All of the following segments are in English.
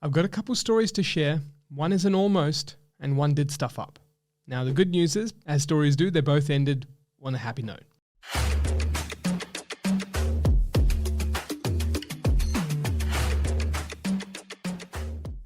I've got a couple stories to share. One is an almost, and one did stuff up. Now, the good news is, as stories do, they both ended on a happy note.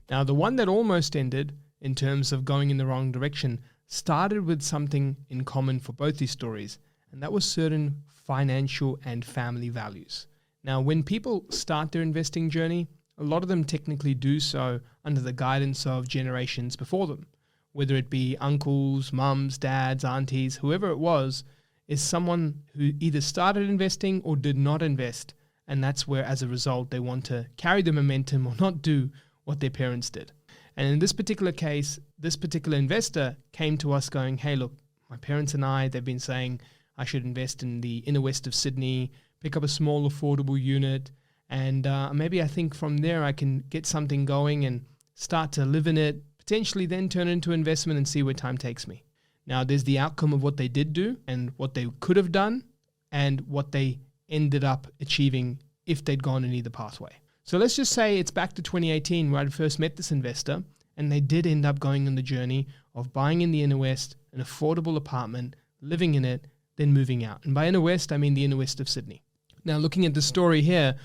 Now, the one that almost ended, in terms of going in the wrong direction, started with something in common for both these stories, and that was certain financial and family values. Now, when people start their investing journey, a lot of them technically do so under the guidance of generations before them, whether it be uncles, mums, dads, aunties, whoever it was, is someone who either started investing or did not invest, and that's where, as a result, they want to carry the momentum or not do what their parents did. And in this particular case, this particular investor came to us going, hey, look, my parents and I, they've been saying I should invest in the inner west of Sydney, pick up a small affordable unit, and maybe I think from there I can get something going and start to live in it, potentially then turn it into investment and see where time takes me. Now, there's the outcome of what they did do and what they could have done and what they ended up achieving if they'd gone in either pathway. So let's just say it's back to 2018 where I first met this investor, and they did end up going on the journey of buying in the inner west, an affordable apartment, living in it, then moving out. And by inner west, I mean the inner west of Sydney. Now, looking at the story here,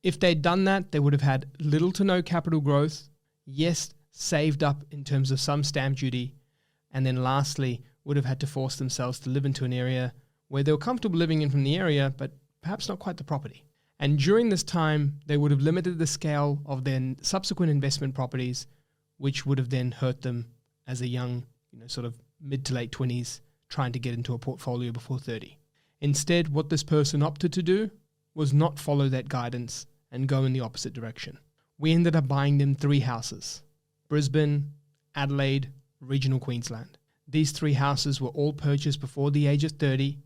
if they'd done that, they would have had little to no capital growth, yes, saved up in terms of some stamp duty, and then lastly, would have had to force themselves to live into an area where they were comfortable living in from the area, but perhaps not quite the property. And during this time, they would have limited the scale of their subsequent investment properties, which would have then hurt them as a young, sort of mid to late 20s, trying to get into a portfolio before 30. Instead, what this person opted to do was not follow that guidance and go in the opposite direction. We ended up buying them 3 houses: Brisbane, Adelaide, regional Queensland. These 3 houses were all purchased before the age of 30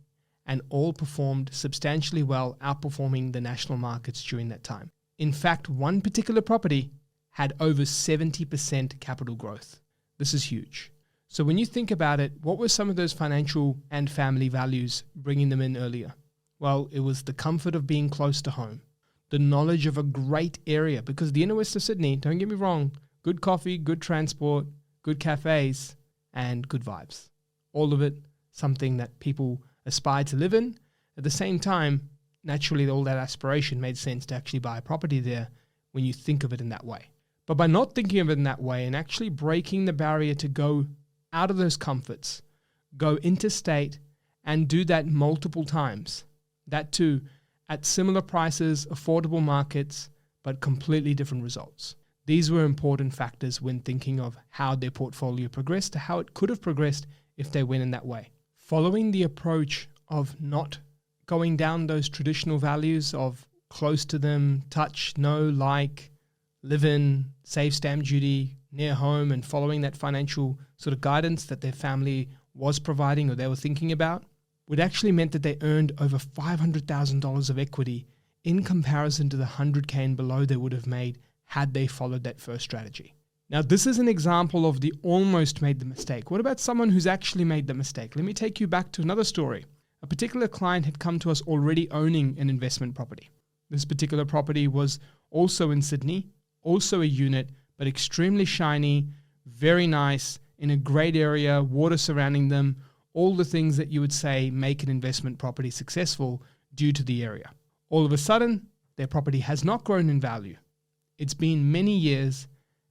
and all performed substantially well, outperforming the national markets during that time. In fact, one particular property had over 70% capital growth. This is huge. So when you think about it, what were some of those financial and family values bringing them in earlier? Well, it was the comfort of being close to home, the knowledge of a great area, because the inner west of Sydney, don't get me wrong, good coffee, good transport, good cafes, and good vibes. All of it something that people aspire to live in. At the same time, naturally, all that aspiration made sense to actually buy a property there when you think of it in that way. But by not thinking of it in that way and actually breaking the barrier to go out of those comforts, go interstate and do that multiple times, that too at similar prices, affordable markets, but completely different results. These were important factors when thinking of how their portfolio progressed to how it could have progressed if they went in that way. Following the approach of not going down those traditional values of close to them, touch, know, like, live in, save stamp duty, near home, and following that financial sort of guidance that their family was providing or they were thinking about, would actually meant that they earned over $500,000 of equity in comparison to the $100K and below they would have made had they followed that first strategy. Now, this is an example of the almost made the mistake. What about someone who's actually made the mistake? Let me take you back to another story. A particular client had come to us already owning an investment property. This particular property was also in Sydney, also a unit, but extremely shiny, very nice, in a great area, water surrounding them, all the things that you would say make an investment property successful due to the area. All of a sudden, their property has not grown in value. It's been many years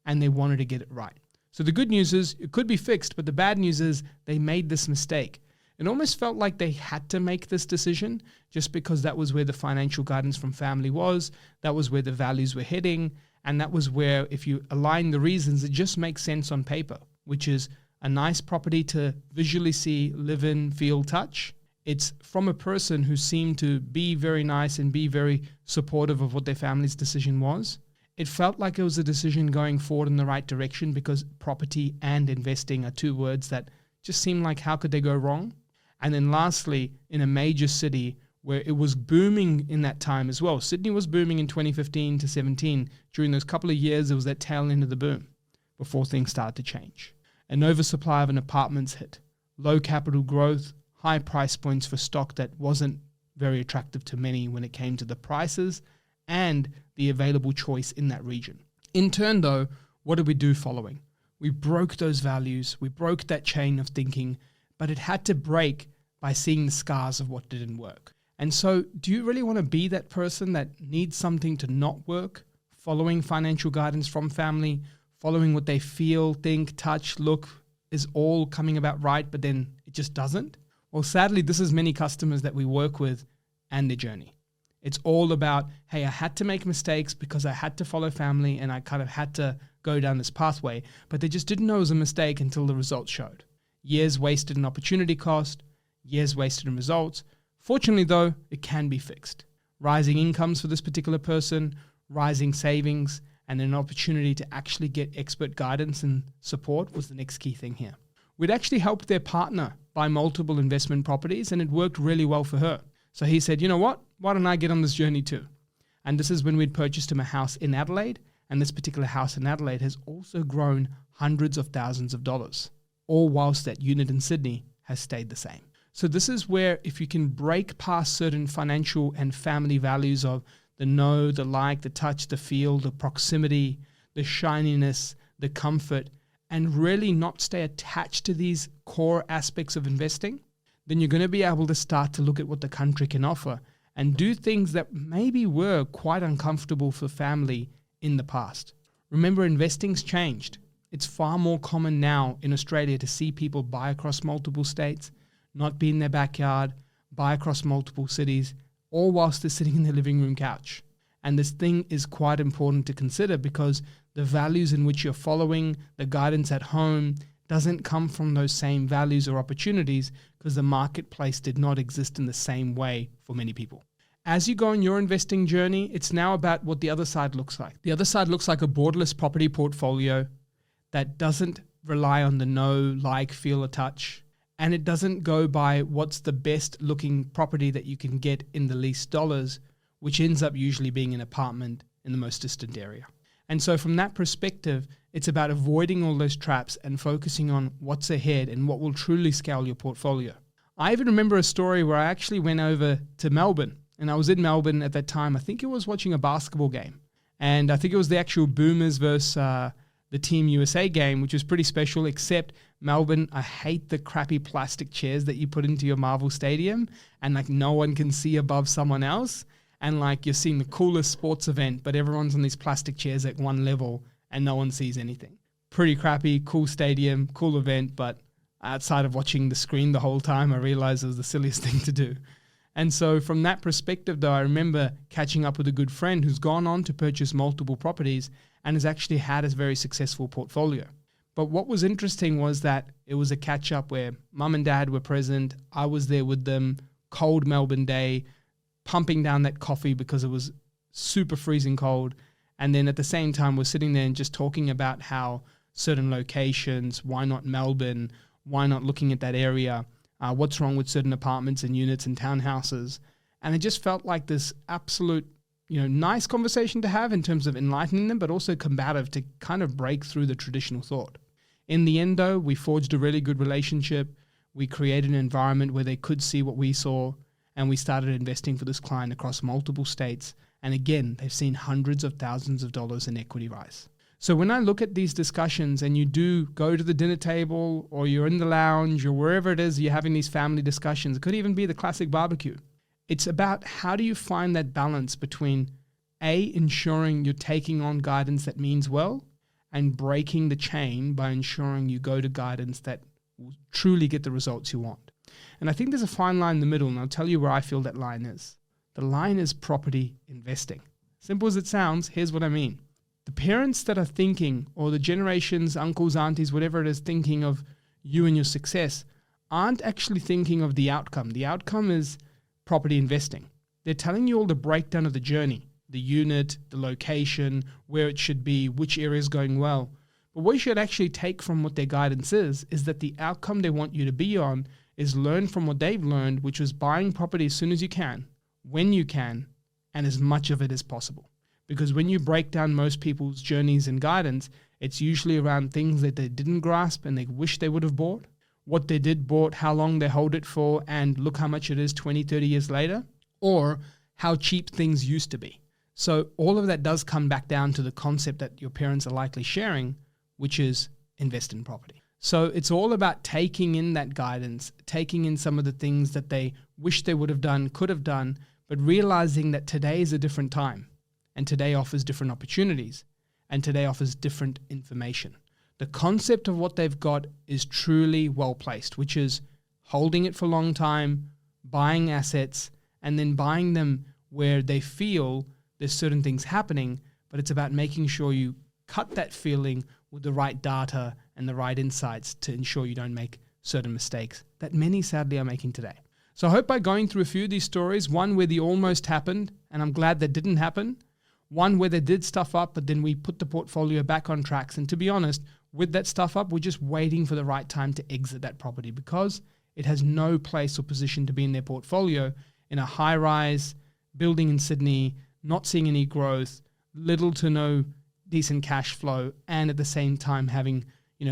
and they wanted to get it right. So the good news is it could be fixed, but the bad news is they made this mistake. It almost felt like they had to make this decision just because that was where the financial guidance from family was, that was where the values were heading, and that was where, if you align the reasons, it just makes sense on paper, which is a nice property to visually see, live in, feel, touch. It's from a person who seemed to be very nice and be very supportive of what their family's decision was. It felt like it was a decision going forward in the right direction because property and investing are 2 words that just seem like how could they go wrong? And then lastly, in a major city where it was booming in that time as well. Sydney was booming in 2015 to 17. During those couple of years, it was that tail end of the boom before things started to change. An oversupply of an apartments hit, low capital growth, high price points for stock that wasn't very attractive to many when it came to the prices and the available choice in that region. In turn, though, what did we do following? We broke those values. We broke that chain of thinking, but it had to break by seeing the scars of what didn't work. And so do you really want to be that person that needs something to not work, following financial guidance from family, following what they feel, think, touch, look is all coming about right, but then it just doesn't? Well, sadly, this is many customers that we work with and their journey. It's all about, hey, I had to make mistakes because I had to follow family and I kind of had to go down this pathway, but they just didn't know it was a mistake until the results showed. Years wasted in opportunity cost, years wasted in results. Fortunately, though, it can be fixed. Rising incomes for this particular person, rising savings, and an opportunity to actually get expert guidance and support was the next key thing here. We'd actually helped their partner buy multiple investment properties, and it worked really well for her. So he said, you know what? Why don't I get on this journey too? And this is when we'd purchased him a house in Adelaide, and this particular house in Adelaide has also grown hundreds of thousands of dollars, all whilst that unit in Sydney has stayed the same. So this is where if you can break past certain financial and family values of the know, the like, the touch, the feel, the proximity, the shininess, the comfort, and really not stay attached to these core aspects of investing, then you're going to be able to start to look at what the country can offer and do things that maybe were quite uncomfortable for family in the past. Remember, investing's changed. It's far more common now in Australia to see people buy across multiple states, not be in their backyard, buy across multiple cities, all whilst they're sitting in their living room couch. And this thing is quite important to consider because the values in which you're following, the guidance at home, doesn't come from those same values or opportunities because the marketplace did not exist in the same way for many people. As you go on your investing journey, it's now about what the other side looks like. The other side looks like a borderless property portfolio that doesn't rely on the know, like, feel, or touch. And it doesn't go by what's the best looking property that you can get in the least dollars, which ends up usually being an apartment in the most distant area. And so from that perspective, it's about avoiding all those traps and focusing on what's ahead and what will truly scale your portfolio. I even remember a story where I actually went over to Melbourne, and I was in Melbourne at that time. I think it was watching a basketball game. And I think it was the actual Boomers versus the Team USA game, which was pretty special, except Melbourne, I hate the crappy plastic chairs that you put into your Marvel Stadium and like no one can see above someone else. And like you're seeing the coolest sports event, but everyone's on these plastic chairs at one level and no one sees anything. Pretty crappy, cool stadium, cool event, but outside of watching the screen the whole time, I realized it was the silliest thing to do. And so from that perspective, though, I remember catching up with a good friend who's gone on to purchase multiple properties and has actually had a very successful portfolio. But what was interesting was that it was a catch-up where mum and dad were present. I was there with them, cold Melbourne day, pumping down that coffee because it was super freezing cold. And then at the same time, we're sitting there and just talking about how certain locations, why not Melbourne, why not looking at that area, what's wrong with certain apartments and units and townhouses. And it just felt like this absolute, nice conversation to have in terms of enlightening them, but also combative to kind of break through the traditional thought. In the end, though, we forged a really good relationship. We created an environment where they could see what we saw, and we started investing for this client across multiple states. And again, they've seen hundreds of thousands of dollars in equity rise. So when I look at these discussions and you do go to the dinner table or you're in the lounge or wherever it is you're having these family discussions, it could even be the classic barbecue. It's about how do you find that balance between A, ensuring you're taking on guidance that means well, and breaking the chain by ensuring you go to guidance that will truly get the results you want. And I think there's a fine line in the middle, and I'll tell you where I feel that line is. The line is property investing. Simple as it sounds, here's what I mean. The parents that are thinking, or the generations, uncles, aunties, whatever it is, thinking of you and your success, aren't actually thinking of the outcome. The outcome is property investing. They're telling you all the breakdown of the journey, the unit, the location, where it should be, which area is going well. But what you should actually take from what their guidance is that the outcome they want you to be on is learn from what they've learned, which was buying property as soon as you can, when you can, and as much of it as possible. Because when you break down most people's journeys and guidance, it's usually around things that they didn't grasp and they wish they would have bought, what they did bought, how long they hold it for, and look how much it is 20, 30 years later, or how cheap things used to be. So all of that does come back down to the concept that your parents are likely sharing, which is invest in property. So it's all about taking in that guidance, taking in some of the things that they wish they would have done, could have done, but realizing that today is a different time and today offers different opportunities and today offers different information. The concept of what they've got is truly well placed, which is holding it for a long time, buying assets, and then buying them where they feel there's certain things happening, but it's about making sure you cut that feeling with the right data and the right insights to ensure you don't make certain mistakes that many sadly are making today. So I hope by going through a few of these stories, one where the almost happened, and I'm glad that didn't happen, one where they did stuff up, but then we put the portfolio back on tracks. And to be honest, with that stuff up, we're just waiting for the right time to exit that property because it has no place or position to be in their portfolio in a high-rise building in Sydney, not seeing any growth, little to no decent cash flow, and at the same time having,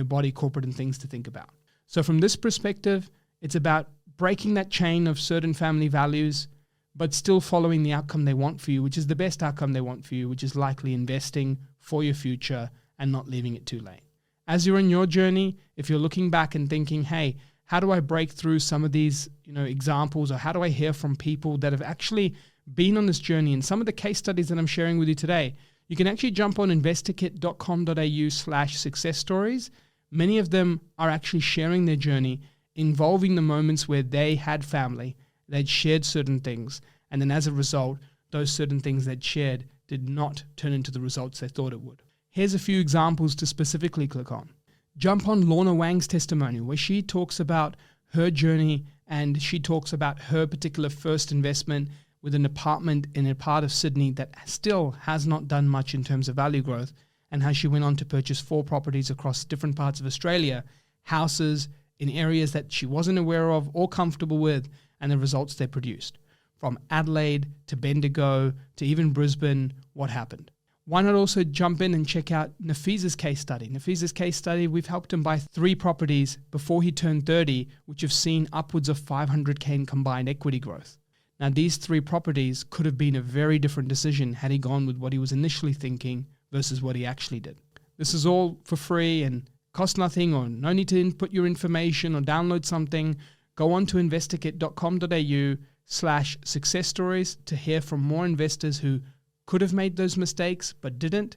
body corporate and things to think about. So from this perspective, it's about breaking that chain of certain family values, but still following the outcome they want for you, which is the best outcome they want for you, which is likely investing for your future and not leaving it too late. As you're on your journey, if you're looking back and thinking, hey, how do I break through some of these, examples, or how do I hear from people that have actually been on this journey? And some of the case studies that I'm sharing with you today, you can actually jump on investorkit.com.au/success stories. Many of them are actually sharing their journey, involving the moments where they had family, they'd shared certain things, and then as a result, those certain things they'd shared did not turn into the results they thought it would. Here's a few examples to specifically click on. Jump on Lorna Wang's testimony, where she talks about her journey and she talks about her particular first investment with an apartment in a part of Sydney that still has not done much in terms of value growth, and how she went on to purchase 4 properties across different parts of Australia, houses in areas that she wasn't aware of or comfortable with, and the results they produced. From Adelaide to Bendigo to even Brisbane, what happened? Why not also jump in and check out Nafisa's case study? Nafisa's case study, we've helped him buy 3 properties before he turned 30, which have seen upwards of 500K in combined equity growth. Now, these 3 properties could have been a very different decision had he gone with what he was initially thinking versus what he actually did. This is all for free and cost nothing, or no need to input your information or download something. Go on to investorkit.com.au/success stories to hear from more investors who could have made those mistakes but didn't,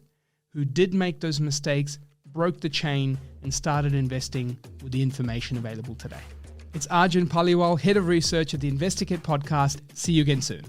who did make those mistakes, broke the chain, and started investing with the information available today. It's Arjun Paliwal, Head of Research at the InvestorKit podcast. See you again soon.